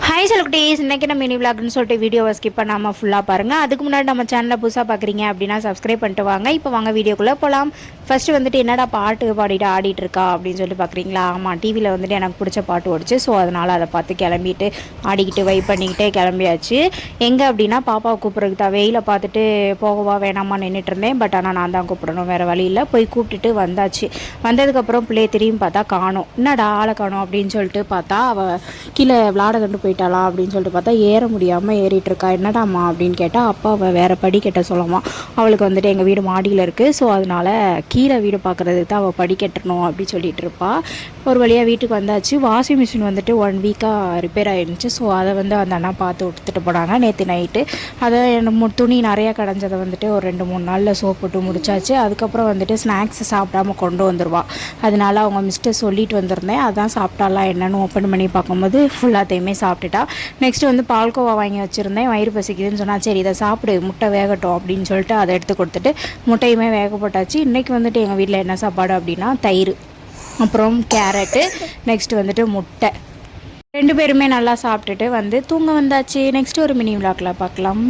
Hi செலக்டீஸ், இன்றைக்கி நம்ம mini விளாக்னு சொல்லிட்டு வீடியோவை ஸ்கிப் பண்ணாமல் ஃபுல்லாக பாருங்கள். அதுக்கு முன்னாடி நம்ம சேனலில் புதுசாக பார்க்குறீங்க அப்படின்னா சப்ஸ்கிரைப் பண்ணிட்டு வாங்க. இப்போ வாங்க வீடியோக்குள்ளே போகலாம். ஃபஸ்ட்டு வந்துட்டு என்னடா பாட்டு பாடிட்டு ஆடிட்டு இருக்கா அப்படின்னு சொல்லிட்டு பார்க்குறீங்களா? ஆமாம், டிவியில் வந்துட்டு எனக்கு பிடிச்ச பாட்டு ஓடிச்சு. ஸோ அதனால் அதை பார்த்து கிளம்பிட்டு ஆடிக்கிட்டு வைப் பண்ணிக்கிட்டே கிளம்பியாச்சு. எங்கே அப்படின்னா பாப்பாவை கூப்பிட்றதுக்கு தான். வெயில பார்த்துட்டு போகவா வேணாமா நின்றுட்டு இருந்தேன். பட் ஆனால் நான் தான் கூப்பிடணும், வேறு வழியில் போய் கூப்பிட்டுட்டு வந்தாச்சு. வந்ததுக்கப்புறம் பிள்ளைய திரும்பி பார்த்தா காணோம். என்னடா ஆளை காணோம் அப்படின்னு சொல்லிட்டு பார்த்தா அவள் கீழே விளாட கண்டு போயிட்டாளா அப்படின்னு சொல்லிட்டு பார்த்தா ஏற முடியாமல் ஏறிட்டு இருக்கா. என்னடாம்மா அப்படின்னு கேட்டால் அப்பா அவள் வேறு படிக்கட்ட சொல்லமா. அவளுக்கு வந்துட்டு எங்கள் வீடு மாடியில் இருக்குது. ஸோ அதனால் கீழே வீடு பார்க்குறதுக்கு தான் அவள் படிக்கட்டணும் அப்படின்னு சொல்லிட்டு இருப்பா. ஒரு வழியாக வீட்டுக்கு வந்தாச்சு. வாஷிங் மிஷின் வந்துட்டு 1 வீக்காக ரிப்பேர் ஆகிருந்துச்சு. ஸோ அதை வந்து அந்த அண்ணா பார்த்து கொடுத்துட்டு போனாங்க நேற்று நைட்டு. அதை துணி நிறையா கடைஞ்சதை வந்துட்டு ஒரு 2-3 நாளில் சோப் போட்டு முடிச்சாச்சு. அதுக்கப்புறம் வந்துட்டு ஸ்நாக்ஸ் சாப்பிடாமல் கொண்டு வந்துடுவாள். அதனால அவங்க மிஸ்டர் சொல்லிட்டு வந்திருந்தேன். அதான் சாப்பிட்டாலாம் என்னென்னு ஓப்பன் பண்ணி பார்க்கும்போது ஃபுல்லாத்தையுமே சாப்பிட்டுட்டா. நெக்ஸ்ட்டு வந்து பால்கோவா வாங்கி வச்சுருந்தேன். வயிறு பசிக்குதுன்னு சொன்னால் சரி இதை சாப்பிடு, முட்டை வேகட்டும் அப்படின்னு சொல்லிட்டு அதை எடுத்து கொடுத்துட்டு முட்டையுமே வேக போட்டாச்சு. இன்றைக்கி வந்துட்டு எங்கள் வீட்டில் என்ன சாப்பாடு அப்படின்னா தயிர், அப்புறம் கேரட்டு, நெக்ஸ்ட்டு வந்துட்டு முட்டை. 2 பேருமே நல்லா சாப்பிட்டுட்டு வந்து தூங்க வந்தாச்சு. நெக்ஸ்ட்டு ஒரு மினி விளாக்ல பார்க்கலாம்.